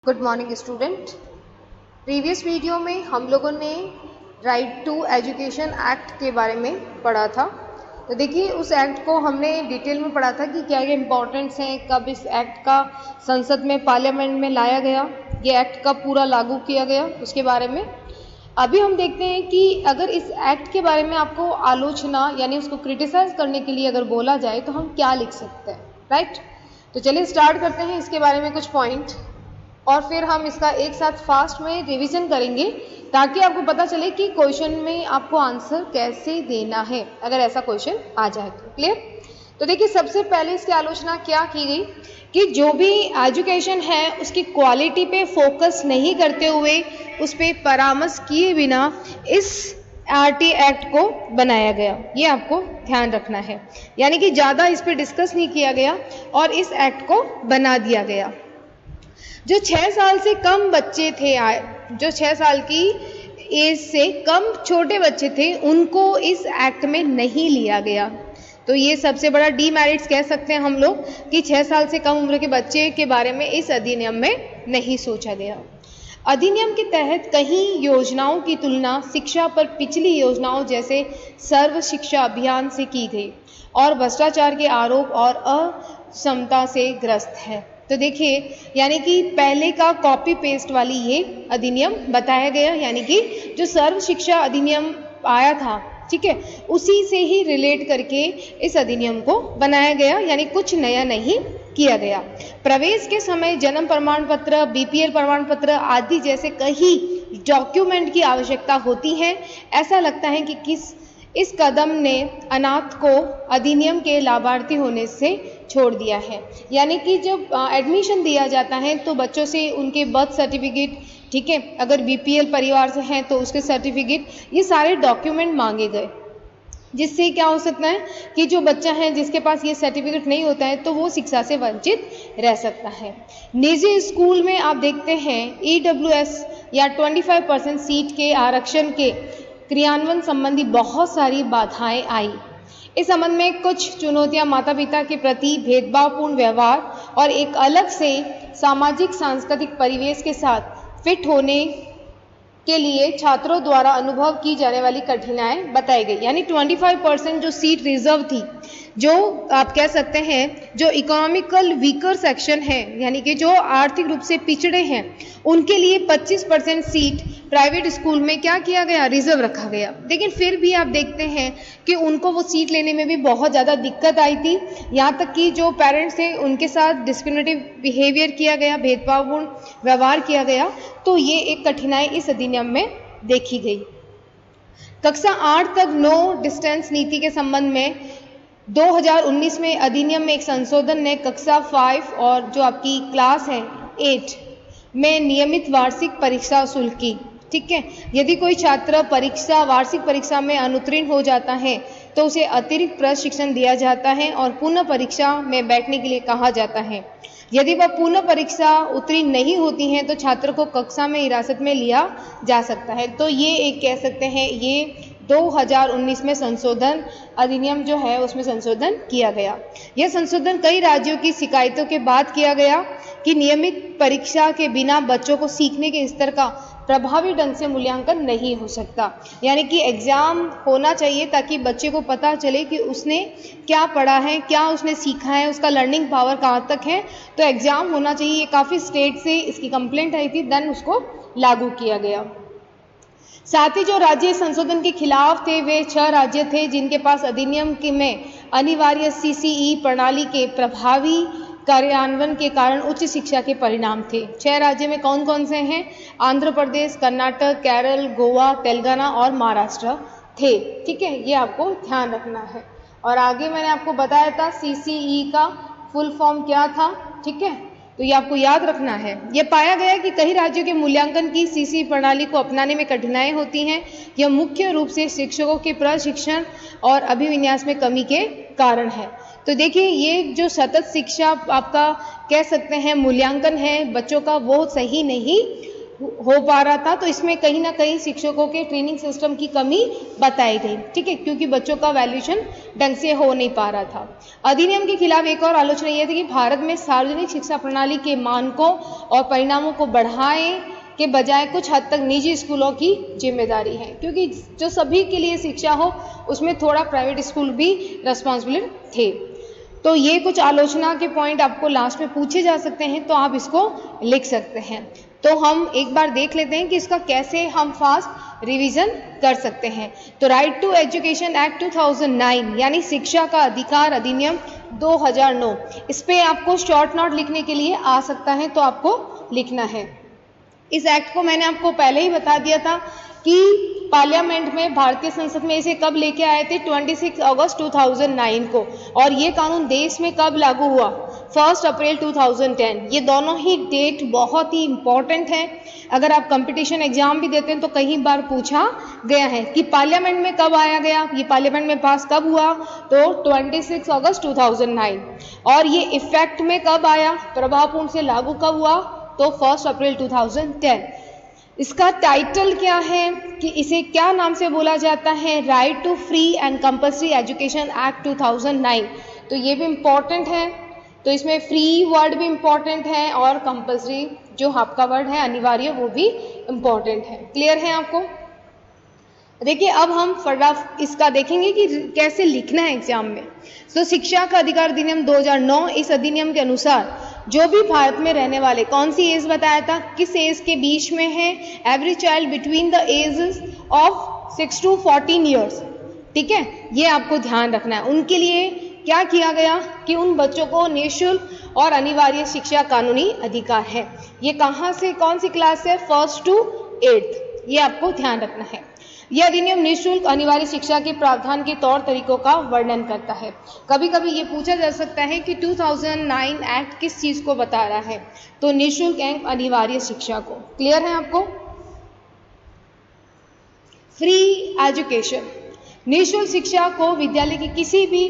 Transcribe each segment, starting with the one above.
Good morning student. Previous video में हम लोगों ने राइट टू एजुकेशन एक्ट के बारे में पढ़ा था। तो देखिए उस एक्ट को हमने डिटेल में पढ़ा था कि क्या क्या इम्पोर्टेंट्स हैं, कब इस एक्ट का संसद में पार्लियामेंट में लाया गया, ये एक्ट कब पूरा लागू किया गया, उसके बारे में। अभी हम देखते हैं कि अगर इस एक्ट के बारे में आपको आलोचना यानी उसको क्रिटिसाइज करने के लिए अगर बोला जाए तो हम क्या लिख सकते हैं, राइट। तो चलिए स्टार्ट करते हैं इसके बारे में कुछ पॉइंट और फिर हम इसका एक साथ फास्ट में रिवीजन करेंगे ताकि आपको पता चले कि क्वेश्चन में आपको आंसर कैसे देना है अगर ऐसा क्वेश्चन आ जाए तो। क्लियर। तो देखिए सबसे पहले इसकी आलोचना क्या की गई कि जो भी एजुकेशन है उसकी क्वालिटी पे फोकस नहीं करते हुए उस पर परामर्श किए बिना इस आरटी एक्ट को बनाया गया। ये आपको ध्यान रखना है, यानी कि ज़्यादा इस पर डिस्कस नहीं किया गया और इस एक्ट को बना दिया गया। जो 6 साल से कम बच्चे थे, जो 6 साल की एज से कम छोटे बच्चे थे, उनको इस एक्ट में नहीं लिया गया। तो ये सबसे बड़ा डीमेरिट्स कह सकते हैं हम लोग कि 6 साल से कम उम्र के बच्चे के बारे में इस अधिनियम में नहीं सोचा गया। अधिनियम के तहत कई योजनाओं की तुलना शिक्षा पर पिछली योजनाओं जैसे सर्व शिक्षा अभियान से की गई और भ्रष्टाचार के आरोप और असमता से ग्रस्त है। तो देखिए यानी कि पहले का कॉपी पेस्ट वाली ये अधिनियम बताया गया, यानी कि जो सर्व शिक्षा अधिनियम आया था, ठीक है, उसी से ही रिलेट करके इस अधिनियम को बनाया गया, यानी कुछ नया नहीं किया गया। प्रवेश के समय जन्म प्रमाण पत्र, बीपीएल प्रमाण पत्र आदि जैसे कई डॉक्यूमेंट की आवश्यकता होती है। ऐसा लगता है कि इस कदम ने अनाथ को अधिनियम के लाभार्थी होने से छोड़ दिया है। यानी कि जब एडमिशन दिया जाता है तो बच्चों से उनके बर्थ सर्टिफिकेट, ठीक है, अगर बीपीएल परिवार से हैं तो उसके सर्टिफिकेट, ये सारे डॉक्यूमेंट मांगे गए, जिससे क्या हो सकता है कि जो बच्चा है जिसके पास ये सर्टिफिकेट नहीं होता है तो वो शिक्षा से वंचित रह सकता है। निजी स्कूल में आप देखते हैं ईडब्ल्यूएस या 25% सीट के आरक्षण के क्रियान्वयन संबंधी बहुत सारी बाधाएं आई। इस संबंध में कुछ चुनौतियां माता पिता के प्रति भेदभावपूर्ण व्यवहार और एक अलग से सामाजिक सांस्कृतिक परिवेश के साथ फिट होने के लिए छात्रों द्वारा अनुभव की जाने वाली कठिनाइयां बताई गई। यानी 25% जो सीट रिजर्व थी, जो आप कह सकते हैं जो इकोनॉमिकल वीकर सेक्शन है, यानी कि जो आर्थिक रूप से पिछड़े हैं, उनके लिए 25% सीट प्राइवेट स्कूल में क्या किया गया, रिजर्व रखा गया। लेकिन फिर भी आप देखते हैं कि उनको वो सीट लेने में भी बहुत ज़्यादा दिक्कत आई थी। यहाँ तक कि जो पेरेंट्स थे उनके साथ डिस्क्रिमिनेटिव बिहेवियर किया गया, भेदभावपूर्ण व्यवहार किया गया। तो ये एक कठिनाई इस अधिनियम में देखी गई। कक्षा 8 तक नो डिस्टेंस नीति के संबंध में 2019 में अधिनियम में एक संशोधन ने कक्षा 5 और जो आपकी क्लास है 8 में नियमित वार्षिक परीक्षा शुल्क की, ठीक है। यदि कोई छात्र वार्षिक परीक्षा में अनुत्तीर्ण हो जाता है तो उसे अतिरिक्त प्रशिक्षण दिया जाता है और पुनः परीक्षा में बैठने के लिए कहा जाता है। यदि वह पुनः परीक्षा उत्तीर्ण नहीं होती हैं तो छात्र को कक्षा में हिरासत में लिया जा सकता है। तो ये एक कह सकते हैं ये 2019 में संशोधन अधिनियम जो है उसमें संशोधन किया गया। यह संशोधन कई राज्यों की शिकायतों के बाद किया गया कि नियमित परीक्षा के बिना बच्चों को सीखने के स्तर का प्रभावी ढंग से मूल्यांकन नहीं हो सकता। यानी कि एग्जाम होना चाहिए ताकि बच्चे को पता चले कि उसने क्या पढ़ा है, क्या उसने सीखा है, उसका लर्निंग पावर कहाँ तक है। तो एग्जाम होना चाहिए। ये काफ़ी स्टेट से इसकी कंप्लेंट आई थी, देन उसको लागू किया गया। साथ ही जो राज्य संशोधन के खिलाफ थे वे 6 राज्य थे जिनके पास अधिनियम में अनिवार्य सीसीई प्रणाली के प्रभावी कार्यान्वयन के कारण उच्च शिक्षा के परिणाम थे। 6 राज्य में कौन कौन से हैं? आंध्र प्रदेश, कर्नाटक, केरल, गोवा, तेलंगाना और महाराष्ट्र थे, ठीक है। ये आपको ध्यान रखना है। और आगे मैंने आपको बताया था सीसीई का फुल फॉर्म क्या था, ठीक है, तो ये आपको याद रखना है। यह पाया गया कि कई राज्यों के मूल्यांकन की सीसीई प्रणाली को अपनाने में कठिनाई होती हैं। यह मुख्य रूप से शिक्षकों के प्रशिक्षण और अभिविन्यास में कमी के कारण है। तो देखिए ये जो सतत शिक्षा आपका कह सकते हैं मूल्यांकन है बच्चों का, वो सही नहीं हो पा रहा था, तो इसमें कहीं ना कहीं शिक्षकों के ट्रेनिंग सिस्टम की कमी बताई गई, ठीक है, क्योंकि बच्चों का वैल्यूएशन ढंग से हो नहीं पा रहा था। अधिनियम के खिलाफ एक और आलोचना यह थी कि भारत में सार्वजनिक शिक्षा प्रणाली के मानकों और परिणामों को बढ़ाए के बजाय कुछ हद तक निजी स्कूलों की जिम्मेदारी है, क्योंकि जो सभी के लिए शिक्षा हो उसमें थोड़ा प्राइवेट स्कूल भी रेस्पॉन्सिबल थे। तो ये कुछ आलोचना के पॉइंट आपको लास्ट में पूछे जा सकते हैं, तो आप इसको लिख सकते हैं। तो हम एक बार देख लेते हैं कि इसका कैसे हम फास्ट रिवीजन कर सकते हैं। तो राइट टू एजुकेशन एक्ट 2009 यानी शिक्षा का अधिकार अधिनियम 2009, इस पे आपको शॉर्ट नोट लिखने के लिए आ सकता है, तो आपको लिखना है। इस एक्ट को मैंने आपको पहले ही बता दिया था कि पार्लियामेंट में, भारतीय संसद में इसे कब लेके आए थे, 26 अगस्त 2009 को, और ये कानून देश में कब लागू हुआ, 1 अप्रैल 2010। ये दोनों ही डेट बहुत ही इंपॉर्टेंट है। अगर आप कंपटीशन एग्जाम भी देते हैं तो कई बार पूछा गया है कि पार्लियामेंट में कब आया गया, ये पार्लियामेंट में पास कब हुआ, तो 26 अगस्त 2009। और ये इफेक्ट में कब आया, प्रभावपूर्ण से लागू कब हुआ, तो 1 अप्रैल 2010। इसका टाइटल क्या है, कि इसे क्या नाम से बोला जाता है, right to free and compulsory education act 2009। तो ये भी इम्पॉर्टेंट है, तो इसमें फ्री वर्ड भी इम्पॉर्टेंट है और कंपल्सरी जो आपका वर्ड है अनिवार्य, वो भी इम्पॉर्टेंट है। क्लियर है आपको? देखिए अब हम फटाफट इसका देखेंगे कि कैसे लिखना है एग्जाम में। तो शिक्षा का अधिकार अधिनियम 2009, इस अधिनियम के अनुसार जो भी भारत में रहने वाले, कौन सी एज बताया था, किस एज के बीच में है, every child between the ages of 6 to 14 years, ठीक है, ये आपको ध्यान रखना है। उनके लिए क्या किया गया कि उन बच्चों को निःशुल्क और अनिवार्य शिक्षा कानूनी अधिकार है। ये कहाँ से, कौन सी क्लास से, 1st to 8th, ये आपको ध्यान रखना है। यह अधिनियम निःशुल्क अनिवार्य शिक्षा के प्रावधान के तौर तरीकों का वर्णन करता है। कभी कभी ये पूछा जा सकता है कि 2009 एक्ट किस चीज को बता रहा है, तो निःशुल्क एवं अनिवार्य शिक्षा को। क्लियर है आपको? फ्री एजुकेशन, निःशुल्क शिक्षा को विद्यालय के किसी भी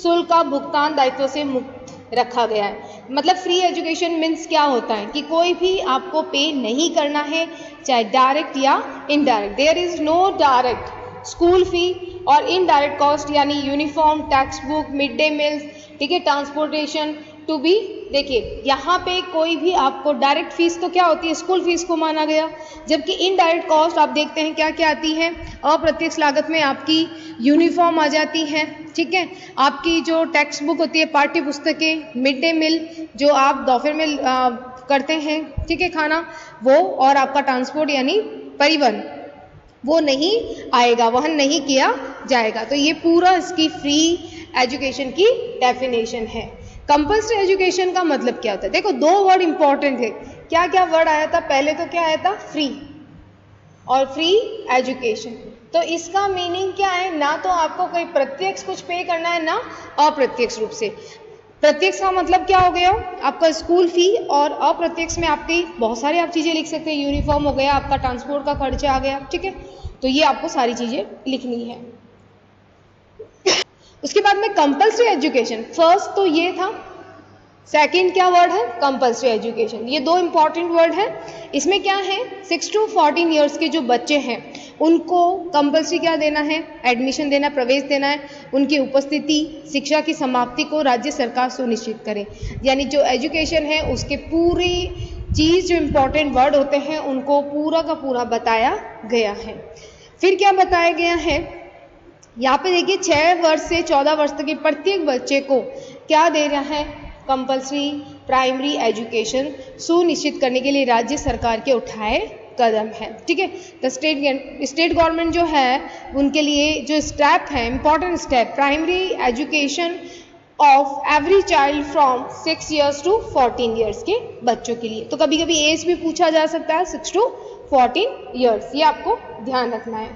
शुल्क का भुगतान दायित्व से मुक्त रखा गया है। मतलब फ्री एजुकेशन मीन्स क्या होता है कि कोई भी आपको पे नहीं करना है, चाहे डायरेक्ट या indirect. There is no direct school fee और इनडायरेक्ट कॉस्ट, यानी uniform, text book, mid day meals, ठीक है, ट्रांसपोर्टेशन टू बी। देखिए यहाँ पे कोई भी आपको डायरेक्ट फीस तो क्या होती है, स्कूल फीस को माना गया, जबकि इनडायरेक्ट कॉस्ट आप देखते हैं क्या क्या आती है, अप्रत्यक्ष लागत में आपकी यूनिफॉर्म आ जाती है, ठीक है, आपकी जो टेक्स्ट बुक होती है, पाठ्य पुस्तकें, मिड डे मील जो आप दोपहर में करते हैं, ठीक है, खाना वो, और आपका ट्रांसपोर्ट यानी परिवहन वो नहीं आएगा, वहन नहीं किया जाएगा। तो ये पूरा इसकी फ्री एजुकेशन की डेफिनेशन है। कंपल्सरी एजुकेशन का मतलब क्या होता है? देखो दो वर्ड इंपॉर्टेंट है। क्या क्या वर्ड आया था? पहले तो क्या आया था? फ्री और फ्री एजुकेशन। तो इसका मीनिंग क्या है? ना तो आपको कोई प्रत्यक्ष कुछ पे करना है, ना अप्रत्यक्ष रूप से। प्रत्यक्ष का मतलब क्या हो गया? आपका स्कूल फी, और अप्रत्यक्ष में आपकी बहुत सारी आप चीजें लिख सकते हैं, यूनिफॉर्म हो गया, आपका ट्रांसपोर्ट का खर्चा आ गया, ठीक है। तो ये आपको सारी चीजें लिखनी है। उसके बाद में कंपल्सरी एजुकेशन, फर्स्ट तो ये था, सेकंड क्या वर्ड है? Compulsory education. ये दो इंपॉर्टेंट वर्ड है। इसमें क्या है? 6 to 14 ईयर्स के जो बच्चे हैं उनको कंपल्सरी क्या देना है? एडमिशन देना, प्रवेश देना है। उनकी उपस्थिति, शिक्षा की समाप्ति को राज्य सरकार सुनिश्चित करे। यानी जो एजुकेशन है उसके पूरी चीज, जो इंपॉर्टेंट वर्ड होते हैं उनको पूरा का पूरा बताया गया है। फिर क्या बताया गया है? यहाँ पे देखिए 6 वर्ष से 14 वर्ष तक के प्रत्येक बच्चे को क्या दे रहा है? कंपल्सरी प्राइमरी एजुकेशन सुनिश्चित करने के लिए राज्य सरकार के उठाए कदम है, ठीक है। तो स्टेट गवर्नमेंट जो है उनके लिए जो स्टेप है, important step, primary education of every child from 6 years to 14 years के बच्चों के लिए। तो कभी कभी एज भी पूछा जा सकता है, 6 to 14 ईयर्स, ये आपको ध्यान रखना है।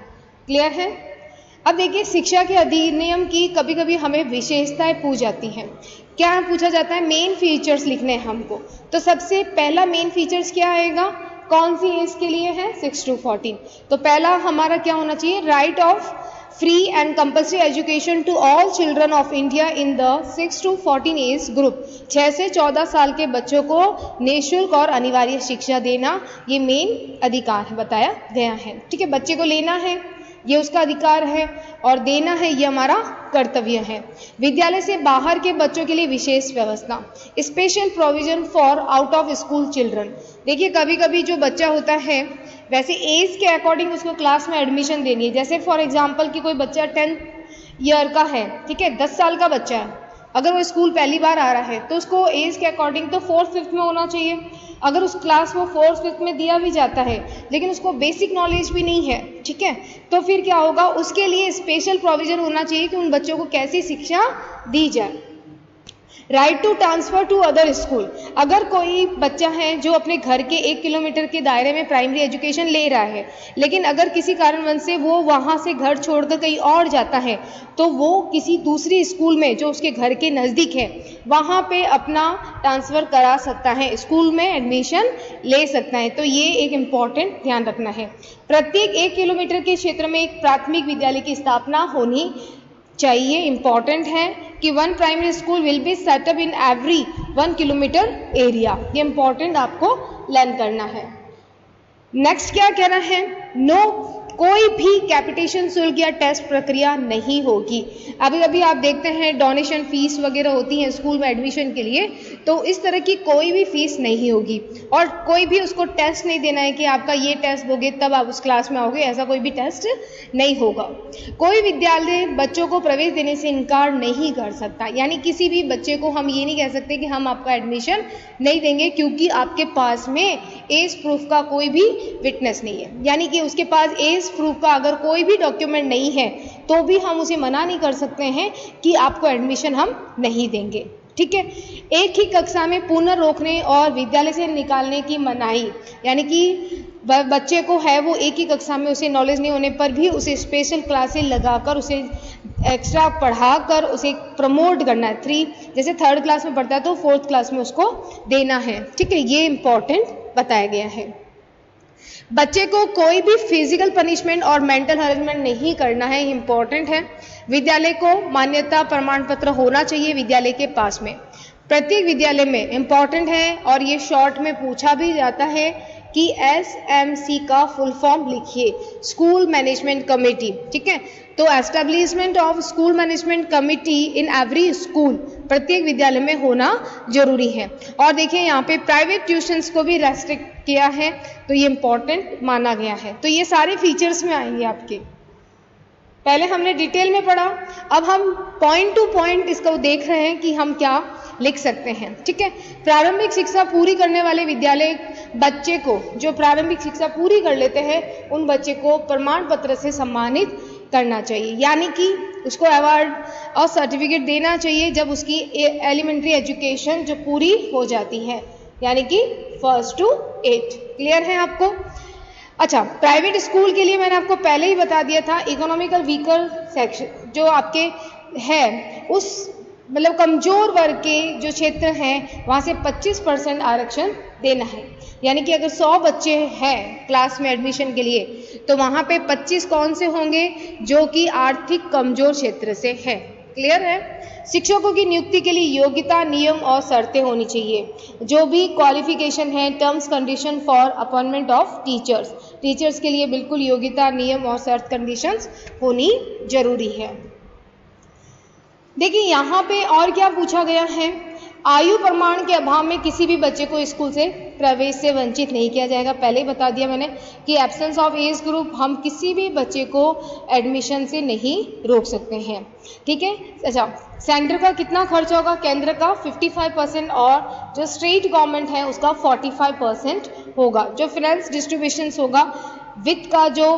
क्लियर है? अब देखिए शिक्षा के अधिनियम की कभी कभी हमें विशेषताएं पूछ जाती हैं। क्या पूछा जाता है? मेन फीचर्स लिखने हैं हमको। तो सबसे पहला मेन फीचर्स क्या आएगा? कौन सी एज के लिए है? 6 to 14। तो पहला हमारा क्या होना चाहिए? Right of free and compulsory education to all children of India in the 6 to 14 age group। 6 से 14 साल के बच्चों को निःशुल्क और अनिवार्य शिक्षा देना ये मेन अधिकार है, बताया गया है। ठीक है, बच्चे को लेना है ये उसका अधिकार है और देना है ये हमारा कर्तव्य है। विद्यालय से बाहर के बच्चों के लिए विशेष व्यवस्था, special provision for out of school children. देखिए कभी कभी जो बच्चा होता है वैसे एज के अकॉर्डिंग उसको क्लास में एडमिशन देनी है। जैसे फॉर एग्जांपल कि कोई बच्चा 10 ईयर का है, ठीक है, 10 साल का बच्चा है, अगर वो स्कूल पहली बार आ रहा है तो उसको एज के अकॉर्डिंग तो 4th 5th में होना चाहिए। अगर उस क्लास वो 4th 5th में दिया भी जाता है लेकिन उसको बेसिक नॉलेज भी नहीं है, ठीक है, तो फिर क्या होगा, उसके लिए स्पेशल प्रोविजन होना चाहिए कि उन बच्चों को कैसी शिक्षा दी जाए। Right to transfer to other school, अगर कोई बच्चा है जो अपने घर के 1 किलोमीटर के दायरे में प्राइमरी एजुकेशन ले रहा है लेकिन अगर किसी कारणवश से वो वहाँ से घर छोड़कर कहीं और जाता है तो वो किसी दूसरी स्कूल में जो उसके घर के नज़दीक है वहाँ पे अपना ट्रांसफ़र करा सकता है, स्कूल में एडमिशन ले सकता है। तो ये एक इम्पॉर्टेंट ध्यान रखना है। प्रत्येक 1 किलोमीटर के क्षेत्र में एक प्राथमिक विद्यालय की स्थापना होनी चाहिए। इम्पॉर्टेंट है कि 1 primary school will be set up in every 1 kilometre area. ये इम्पॉर्टेंट आपको लर्न करना है। नेक्स्ट क्या कहना है, नो कोई भी कैपिटेशन शुल्क या टेस्ट प्रक्रिया नहीं होगी। अभी अभी आप देखते हैं डोनेशन फीस वगैरह होती है स्कूल में एडमिशन के लिए, तो इस तरह की कोई भी फीस नहीं होगी और कोई भी उसको टेस्ट नहीं देना है कि आपका ये टेस्ट दोगे तब आप उस क्लास में आओगे, ऐसा कोई भी टेस्ट नहीं होगा। कोई विद्यालय बच्चों को प्रवेश देने से इनकार नहीं कर सकता, यानी किसी भी बच्चे को हम ये नहीं कह सकते कि हम आपका एडमिशन नहीं देंगे क्योंकि आपके पास में एज प्रूफ का कोई भी विटनेस नहीं है, यानी कि उसके पास एज प्रूफ का अगर कोई भी डॉक्यूमेंट नहीं है तो भी हम उसे मना नहीं कर सकते हैं कि आपको एडमिशन हम नहीं देंगे। ठीक है, एक ही कक्षा में पुनः रोकने और विद्यालय से निकालने की मनाही, यानी कि बच्चे को है वो एक ही कक्षा में उसे नॉलेज नहीं होने पर भी उसे स्पेशल क्लासेस लगाकर उसे एक्स्ट्रा पढ़ाकर उसे प्रमोट करना है। 3 जैसे 3rd क्लास में पढ़ता है तो 4th क्लास में उसको देना है। ठीक है, ये इंपॉर्टेंट बताया गया है। बच्चे को कोई भी फिजिकल पनिशमेंट और मेंटल हरेसमेंट नहीं करना है, इंपॉर्टेंट है। विद्यालय को मान्यता प्रमाण पत्र होना चाहिए विद्यालय के पास में, प्रत्येक विद्यालय में, इंपॉर्टेंट है। और ये शॉर्ट में पूछा भी जाता है कि SMC का फुल फॉर्म लिखिए, स्कूल मैनेजमेंट कमेटी। ठीक है, तो establishment of school management committee in every school, प्रत्येक विद्यालय में होना जरूरी है। और देखिए यहाँ पे प्राइवेट ट्यूशंस को भी रेस्ट्रिक्ट किया है, तो ये इंपॉर्टेंट माना गया है। तो ये सारे फीचर्स में आएंगे आपके। पहले हमने डिटेल में पढ़ा, अब हम पॉइंट टू पॉइंट इसको देख रहे हैं कि हम क्या लिख सकते हैं। ठीक है, प्रारंभिक शिक्षा पूरी करने वाले विद्यालय बच्चे को, जो प्रारंभिक शिक्षा पूरी कर लेते हैं उन बच्चे को प्रमाण पत्र से सम्मानित करना चाहिए, यानी कि उसको अवार्ड और सर्टिफिकेट देना चाहिए जब उसकी एलिमेंट्री एजुकेशन जो पूरी हो जाती है, यानी कि 1st to 8। क्लियर है आपको? अच्छा, प्राइवेट स्कूल के लिए मैंने आपको पहले ही बता दिया था, इकोनॉमिकल वीकर सेक्शन जो आपके है उस मतलब कमजोर वर्ग के जो क्षेत्र हैं वहाँ से 25% आरक्षण देना है, यानी कि अगर 100 बच्चे हैं क्लास में एडमिशन के लिए तो वहाँ पे 25 कौन से होंगे, जो कि आर्थिक कमजोर क्षेत्र से है। क्लियर है? शिक्षकों की नियुक्ति के लिए योग्यता, नियम और शर्तें होनी चाहिए, जो भी क्वालिफिकेशन है, terms condition for appointment of teachers, teachers के लिए बिल्कुल योग्यता, नियम और शर्त कंडीशंस होनी जरूरी है। देखिए यहाँ पे और क्या पूछा गया है, आयु प्रमाण के अभाव में किसी भी बच्चे को स्कूल से प्रवेश से वंचित नहीं किया जाएगा। पहले ही बता दिया मैंने कि एब्सेंस ऑफ एज ग्रुप हम किसी भी बच्चे को एडमिशन से नहीं रोक सकते हैं। ठीक है, अच्छा, सेंटर का कितना खर्च होगा, केंद्र का 55% और जो स्टेट गवर्नमेंट है उसका 45% होगा। जो फाइनेंस डिस्ट्रीब्यूशन होगा, वित्त का जो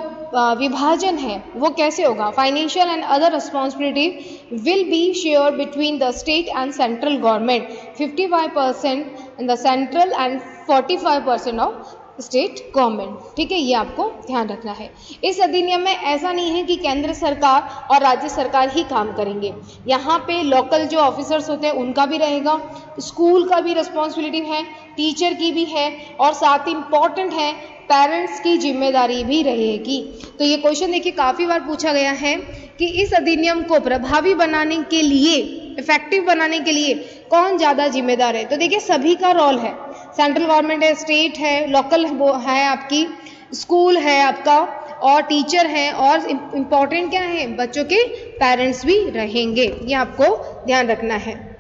विभाजन है वो कैसे होगा, financial and other responsibility will be share between the state and central government, 55% in the central and 45% of state government. ठीक है, ये आपको ध्यान रखना है। इस अधिनियम में ऐसा नहीं है कि केंद्र सरकार और राज्य सरकार ही काम करेंगे, यहाँ पे लोकल जो ऑफिसर्स होते हैं उनका भी रहेगा, स्कूल का भी रिस्पॉन्सिबिलिटी है, टीचर की भी है और साथ ही इम्पॉर्टेंट है पेरेंट्स की जिम्मेदारी भी रहेगी। तो ये क्वेश्चन देखिए काफ़ी बार पूछा गया है कि इस अधिनियम को प्रभावी बनाने के लिए इफेक्टिव बनाने के लिए कौन ज़्यादा जिम्मेदार है? तो देखिए सभी का रोल है, सेंट्रल गवर्नमेंट है, स्टेट है, लोकल है, आपकी स्कूल है आपका, और टीचर हैं, और इम्पॉर्टेंट क्या है, बच्चों के पेरेंट्स भी रहेंगे, ये आपको ध्यान रखना है।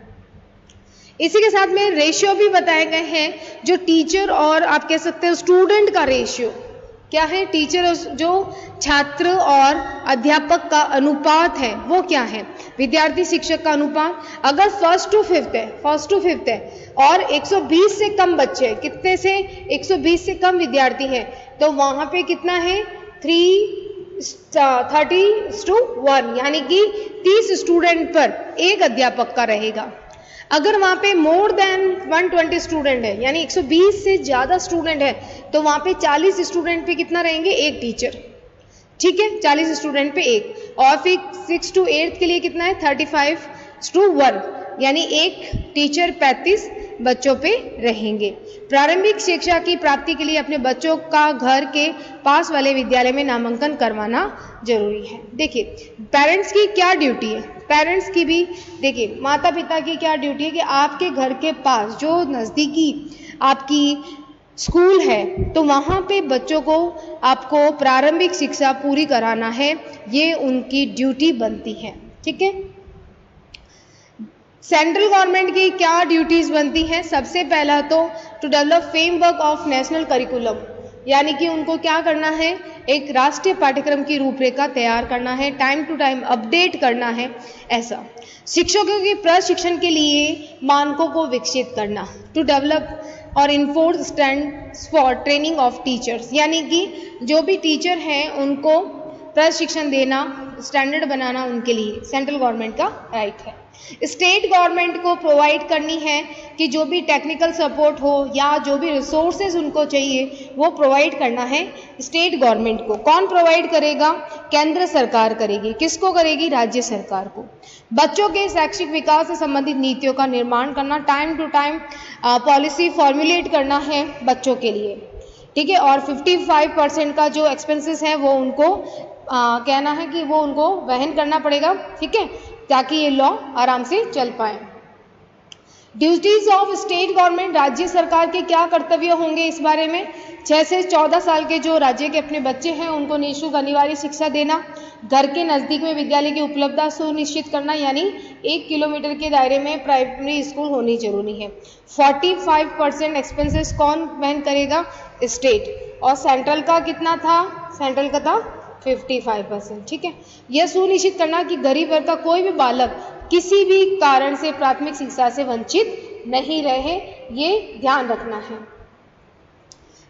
इसी के साथ में रेशियो भी बताए गए हैं, जो टीचर और आप कह सकते हो स्टूडेंट का रेशियो क्या है, टीचर जो छात्र और अध्यापक का अनुपात है वो क्या है, विद्यार्थी शिक्षक का अनुपात अगर फर्स्ट टू फिफ्थ है और 120 से कम बच्चे, कितने से 120 से कम विद्यार्थी हैं, तो वहां पे कितना है 30:1, यानी कि 30 स्टूडेंट पर एक अध्यापक का रहेगा। अगर वहाँ पे मोर देन 120 स्टूडेंट है, यानी 120 से ज़्यादा स्टूडेंट है, तो वहाँ पे 40 स्टूडेंट पे कितना रहेंगे, एक टीचर, ठीक है, 40 स्टूडेंट पे एक। और फिर 6 to 8 के लिए कितना है 35:1, यानी एक टीचर 35 बच्चों पे रहेंगे। प्रारंभिक शिक्षा की प्राप्ति के लिए अपने बच्चों का घर के पास वाले विद्यालय में नामांकन करवाना जरूरी है। देखिए पेरेंट्स की क्या ड्यूटी है, पेरेंट्स की भी देखिए माता पिता की क्या ड्यूटी है कि आपके घर के पास जो नज़दीकी आपकी स्कूल है, तो वहाँ पे बच्चों को आपको प्रारंभिक शिक्षा पूरी कराना है, ये उनकी ड्यूटी बनती है, ठीक है। सेंट्रल गवर्नमेंट की क्या ड्यूटीज बनती हैं, सबसे पहला तो to develop framework of national curriculum, यानी कि उनको क्या करना है, एक राष्ट्रीय पाठ्यक्रम की रूपरेखा तैयार करना है, टाइम टू टाइम अपडेट करना है। ऐसा शिक्षकों के प्रशिक्षण के लिए मानकों को विकसित करना, टू डेवलप और enforce standards for training of teachers, यानी कि जो भी टीचर हैं उनको प्रशिक्षण देना, स्टैंडर्ड बनाना उनके लिए सेंट्रल गवर्नमेंट का राइट है। स्टेट गवर्नमेंट को प्रोवाइड करनी है कि जो भी टेक्निकल सपोर्ट हो या जो भी रिसोर्सेज उनको चाहिए वो प्रोवाइड करना है स्टेट गवर्नमेंट को। कौन प्रोवाइड करेगा, केंद्र सरकार करेगी। किसको करेगी, राज्य सरकार को। बच्चों के शैक्षिक विकास से संबंधित नीतियों का निर्माण करना, time to time policy formulate करना है बच्चों के लिए, ठीक है। और 55% का जो एक्सपेंसेस है वो उनको कहना है कि वो उनको वहन करना पड़ेगा, ठीक है, ताकि ये लॉ आराम से चल पाए। ड्यूटीज ऑफ स्टेट गवर्नमेंट, राज्य सरकार के क्या कर्तव्य होंगे इस बारे में। 6 से 14 साल के जो राज्य के अपने बच्चे हैं उनको निःशुल्क अनिवार्य शिक्षा देना, घर के नज़दीक में विद्यालय की उपलब्धता सुनिश्चित करना, यानी 1 किलोमीटर के दायरे में प्राइमरी स्कूल होनी जरूरी है। 45% एक्सपेंसेस कौन वहन करेगा, स्टेट। और सेंट्रल का कितना था, सेंट्रल का था 55%, ठीक है। यह सुनिश्चित करना कि गरीब वर्ग का कोई भी बालक किसी भी कारण से प्राथमिक शिक्षा से वंचित नहीं रहे, ये ध्यान रखना है,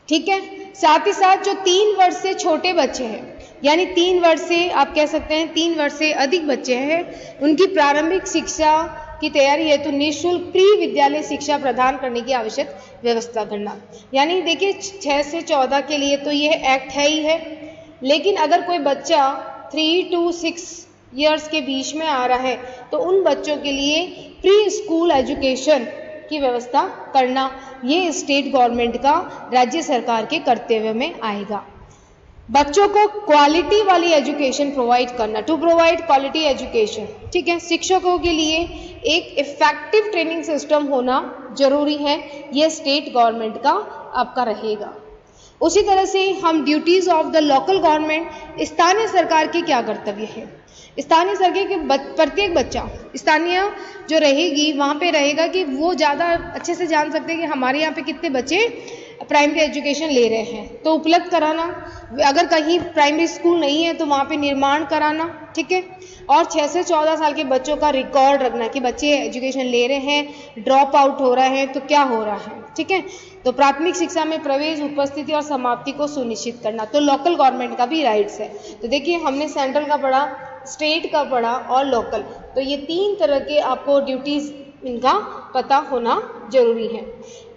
ठीक है। साथ ही साथ जो 3 वर्ष से छोटे बच्चे हैं, यानी 3 वर्ष से आप कह सकते हैं 3 वर्ष से अधिक बच्चे हैं, उनकी प्रारंभिक शिक्षा की तैयारी है तो निःशुल्क प्री विद्यालय शिक्षा प्रदान करने की आवश्यक व्यवस्था करना। यानी देखिए 6 से 14 के लिए तो यह एक्ट है ही है, लेकिन अगर कोई बच्चा 3 to 6 ईयर्स के बीच में आ रहा है तो उन बच्चों के लिए प्री स्कूल एजुकेशन की व्यवस्था करना, ये स्टेट गवर्नमेंट का राज्य सरकार के कर्तव्य में आएगा। बच्चों को क्वालिटी वाली एजुकेशन प्रोवाइड करना, टू प्रोवाइड क्वालिटी एजुकेशन, ठीक है। शिक्षकों के लिए एक इफेक्टिव ट्रेनिंग सिस्टम होना जरूरी है, ये स्टेट गवर्नमेंट का आपका रहेगा। उसी तरह से हम duties of the local government, स्थानीय सरकार के क्या कर्तव्य है। स्थानीय सरकार के प्रत्येक बच्चा स्थानीय जो रहेगी वहाँ पे रहेगा कि वो ज़्यादा अच्छे से जान सकते हैं कि हमारे यहाँ पे कितने बच्चे प्राइमरी एजुकेशन ले रहे हैं, तो उपलब्ध कराना। अगर कहीं प्राइमरी स्कूल नहीं है तो वहाँ पे निर्माण कराना, ठीक है। और 6 से 14 साल के बच्चों का रिकॉर्ड रखना कि बच्चे एजुकेशन ले रहे हैं, ड्रॉप आउट हो रहे हैं तो क्या हो रहा है, ठीक है। तो प्राथमिक शिक्षा में प्रवेश, उपस्थिति और समाप्ति को सुनिश्चित करना, तो लोकल गवर्नमेंट का भी राइट्स है। तो देखिए हमने सेंट्रल का पढ़ा, स्टेट का पढ़ा और लोकल, तो ये 3 तरह के आपको ड्यूटीज इनका पता होना जरूरी है।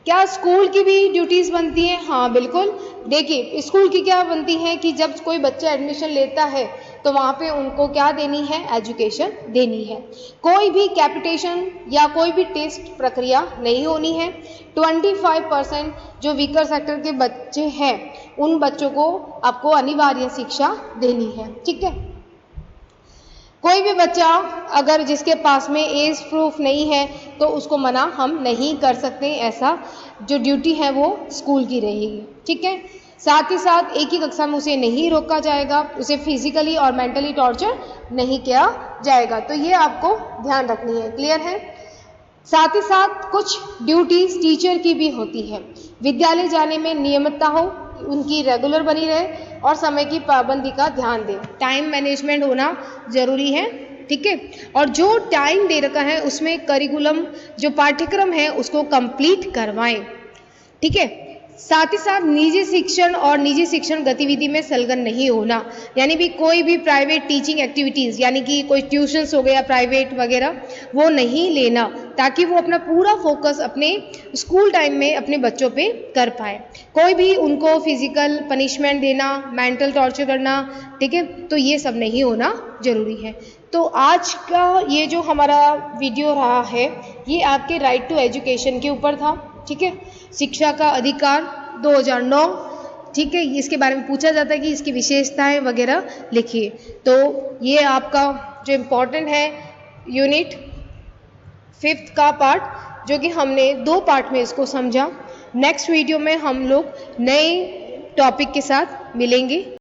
क्या स्कूल की भी ड्यूटीज बनती हैं? हाँ बिल्कुल। देखिए स्कूल की क्या बनती है कि जब कोई बच्चा एडमिशन लेता है तो वहाँ पे उनको क्या देनी है, एजुकेशन देनी है। कोई भी कैपिटेशन या कोई भी टेस्ट प्रक्रिया नहीं होनी है। 25% जो वीकर सेक्टर के बच्चे हैं उन बच्चों को आपको अनिवार्य शिक्षा देनी है, ठीक है। कोई भी बच्चा अगर जिसके पास में एज प्रूफ नहीं है तो उसको मना हम नहीं कर सकते, ऐसा जो ड्यूटी है वो स्कूल की रहेगी, ठीक है। साथ ही साथ एक ही कक्षा में उसे नहीं रोका जाएगा, उसे फिजिकली और मेंटली टॉर्चर नहीं किया जाएगा, तो ये आपको ध्यान रखनी है, क्लियर है। साथ ही साथ कुछ ड्यूटीज टीचर की भी होती है, विद्यालय जाने में नियमितता हो, उनकी रेगुलर बनी रहे और समय की पाबंदी का ध्यान दें, टाइम मैनेजमेंट होना जरूरी है, ठीक है। और जो टाइम दे रखा है उसमें करिकुलम जो पाठ्यक्रम है उसको कंप्लीट करवाएं, ठीक है। साथ ही साथ निजी शिक्षण और निजी शिक्षण गतिविधि में संलग्न नहीं होना, यानी भी कोई भी प्राइवेट टीचिंग एक्टिविटीज़ यानी कि कोई ट्यूशन्स हो गया प्राइवेट वगैरह वो नहीं लेना, ताकि वो अपना पूरा फोकस अपने स्कूल टाइम में अपने बच्चों पे कर पाए। कोई भी उनको फिजिकल पनिशमेंट देना, मेंटल टॉर्चर करना, ठीक है, तो ये सब नहीं होना जरूरी है। तो आज का ये जो हमारा वीडियो रहा है ये आपके राइट टू एजुकेशन के ऊपर था, ठीक है। शिक्षा का अधिकार 2009, ठीक है, इसके बारे में पूछा जाता है कि इसकी विशेषताएं वगैरह लिखिए। तो ये आपका जो इम्पोर्टेंट है यूनिट 5th का पार्ट, जो कि हमने 2 पार्ट में इसको समझा। नेक्स्ट वीडियो में हम लोग नए टॉपिक के साथ मिलेंगे।